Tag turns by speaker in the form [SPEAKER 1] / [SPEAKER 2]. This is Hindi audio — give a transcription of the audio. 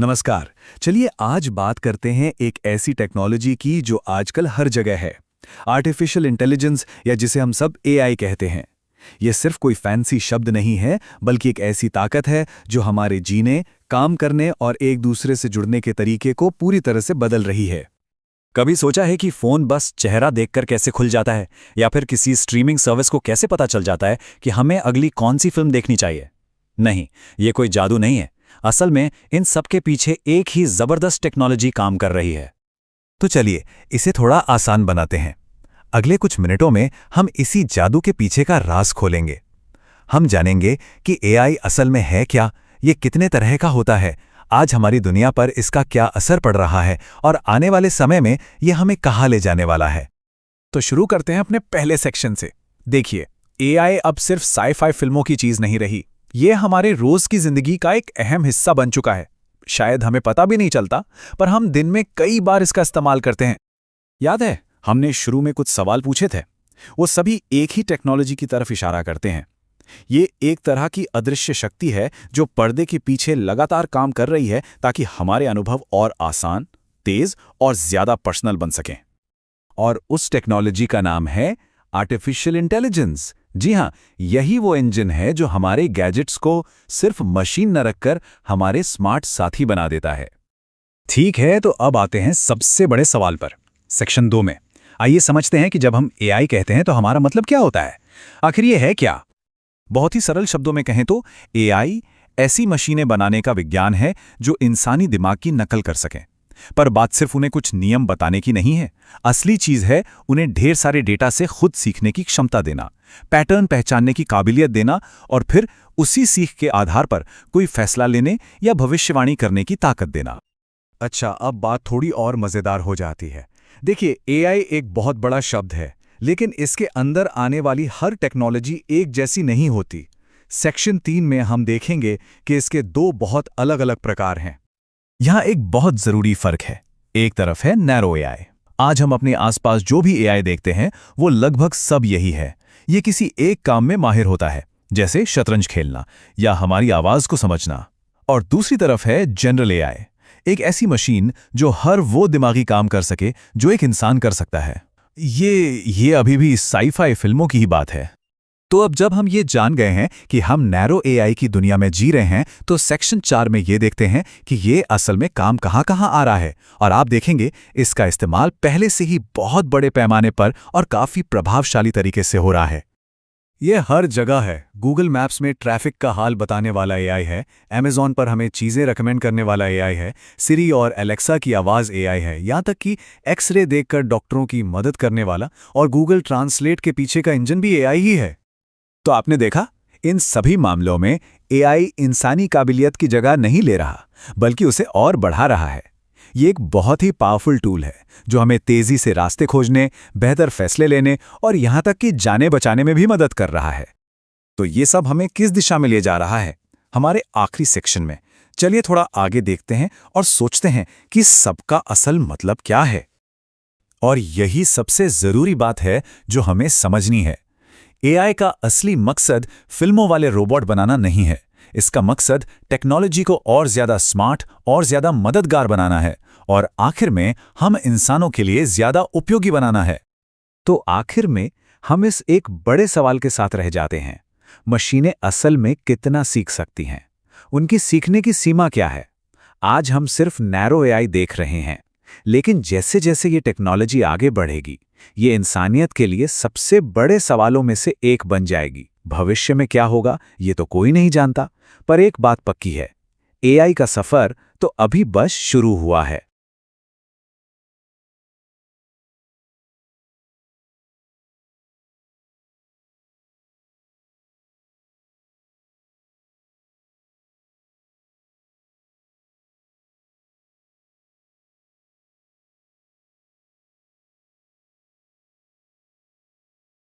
[SPEAKER 1] नमस्कार। चलिए आज बात करते हैं एक ऐसी टेक्नोलॉजी की जो आजकल हर जगह है। आर्टिफिशियल इंटेलिजेंस या जिसे हम सब एआई कहते हैं। ये सिर्फ कोई फैंसी शब्द नहीं है, बल्कि एक ऐसी ताकत है जो हमारे जीने, काम करने और एक दूसरे से जुड़ने के तरीके को पूरी तरह से बदल रही है।
[SPEAKER 2] कभी सोचा है कि फोन बस चेहरा देखकर कैसे खुल जाता है, या फिर किसी स्ट्रीमिंग सर्विस को कैसे पता चल जाता है कि हमें अगली कौन सी फिल्म देखनी चाहिए? नहीं, ये कोई जादू नहीं है। असल में इन सब के पीछे एक ही जबरदस्त टेक्नोलॉजी काम कर रही है।
[SPEAKER 1] तो चलिए इसे थोड़ा आसान बनाते हैं। अगले कुछ मिनटों में हम इसी जादू के पीछे का राज खोलेंगे। हम जानेंगे कि एआई असल में है क्या, ये कितने तरह का होता है, आज हमारी दुनिया पर इसका क्या असर पड़ रहा है और आने वाले समय में ये हमें कहाँ ले जाने वाला है।
[SPEAKER 3] तो शुरू करते हैं अपने पहले सेक्शन से। देखिए, एआई अब सिर्फ साई-फाई फिल्मों की चीज नहीं रही, ये हमारे रोज की जिंदगी का एक अहम हिस्सा बन चुका है। शायद हमें पता भी नहीं चलता, पर हम दिन में कई बार इसका इस्तेमाल करते हैं। याद है, हमने शुरू में कुछ सवाल पूछे थे, वो सभी एक ही टेक्नोलॉजी की तरफ इशारा करते हैं। ये एक तरह की अदृश्य शक्ति है जो पर्दे के पीछे लगातार काम कर रही है ताकि हमारे अनुभव और आसान, तेज और ज्यादा पर्सनल बन सकें।
[SPEAKER 1] और उस टेक्नोलॉजी का नाम है आर्टिफिशियल इंटेलिजेंस। जी हाँ, यही वो इंजन है जो हमारे गैजेट्स को सिर्फ मशीन न रखकर हमारे स्मार्ट साथी बना देता है।
[SPEAKER 2] ठीक है, तो अब आते हैं सबसे बड़े सवाल पर, सेक्शन 2 में। आइए समझते हैं कि जब हम एआई कहते हैं तो हमारा मतलब क्या होता है। आखिर ये है क्या?
[SPEAKER 3] बहुत ही सरल शब्दों में कहें तो एआई ऐसी मशीनें बनाने का विज्ञान है जो इंसानी दिमाग की नकल कर सकें। पर बात सिर्फ उन्हें कुछ नियम बताने की नहीं है। असली चीज है उन्हें ढेर सारे डेटा से खुद सीखने की क्षमता देना, पैटर्न पहचानने की काबिलियत देना और फिर उसी सीख के आधार पर कोई फैसला लेने या भविष्यवाणी करने की ताकत देना।
[SPEAKER 1] अच्छा, अब बात थोड़ी और मजेदार हो जाती है। देखिए, एआई एक बहुत बड़ा शब्द है, लेकिन इसके अंदर आने वाली हर टेक्नोलॉजी एक जैसी नहीं होती। सेक्शन 3 में हम देखेंगे कि इसके 2 बहुत अलग-अलग प्रकार हैं।
[SPEAKER 3] यहाँ एक बहुत जरूरी फर्क है। एक तरफ है नैरो एआई। आज हम अपने आसपास जो भी एआई देखते हैं वो लगभग सब यही है। ये किसी एक काम में माहिर होता है, जैसे शतरंज खेलना या हमारी आवाज को समझना। और दूसरी तरफ है जनरल एआई, एक ऐसी मशीन जो हर वो दिमागी काम कर सके जो एक इंसान कर सकता है। ये अभी भी साई-फाई फिल्मों की ही बात है। तो अब जब हम ये जान गए हैं कि हम नैरो एआई की दुनिया में जी रहे हैं, तो सेक्शन 4 में ये देखते हैं कि ये असल में काम कहाँ आ रहा है। और आप देखेंगे इसका इस्तेमाल पहले से ही बहुत बड़े पैमाने पर और काफी प्रभावशाली तरीके से हो रहा है। ये हर जगह है। गूगल मैप्स में ट्रैफिक का हाल बताने वाला एआई है, अमेज़न पर हमें चीज़ें रेकमेंड करने वाला एआई है, सिरी और एलेक्सा की आवाज़ एआई है, यहाँ तक कि एक्सरे देखकर डॉक्टरों की मदद करने वाला और गूगल ट्रांसलेट के पीछे का इंजन भी एआई ही है। तो आपने देखा, इन सभी मामलों में एआई इंसानी काबिलियत की जगह नहीं ले रहा, बल्कि उसे और बढ़ा रहा है। ये एक बहुत ही पावरफुल टूल है जो हमें तेजी से रास्ते खोजने, बेहतर फैसले लेने और यहाँ तक कि जाने बचाने में भी मदद कर रहा है। तो ये सब हमें किस दिशा में ले जा रहा है? हमारे आखिरी सेक्शन में चलिए थोड़ा आगे देखते हैं और सोचते हैं कि सबका असल मतलब क्या है। और यही सबसे जरूरी बात है जो हमें समझनी है। एआई का असली मकसद फिल्मों वाले रोबोट बनाना नहीं है। इसका मकसद टेक्नोलॉजी को और ज्यादा स्मार्ट और ज्यादा मददगार बनाना है और आखिर में हम इंसानों के लिए ज्यादा उपयोगी बनाना है। तो आखिर में हम इस एक बड़े सवाल के साथ रह जाते हैं, मशीनें असल में कितना सीख सकती हैं? उनकी सीखने की सीमा क्या है? आज हम सिर्फ नैरो एआई देख रहे हैं, लेकिन जैसे जैसे ये टेक्नोलॉजी आगे बढ़ेगी, ये इंसानियत के लिए सबसे बड़े सवालों में से एक बन जाएगी। भविष्य में क्या होगा ये तो कोई नहीं जानता, पर एक बात पक्की है, एआई का सफर तो अभी बस शुरू हुआ है।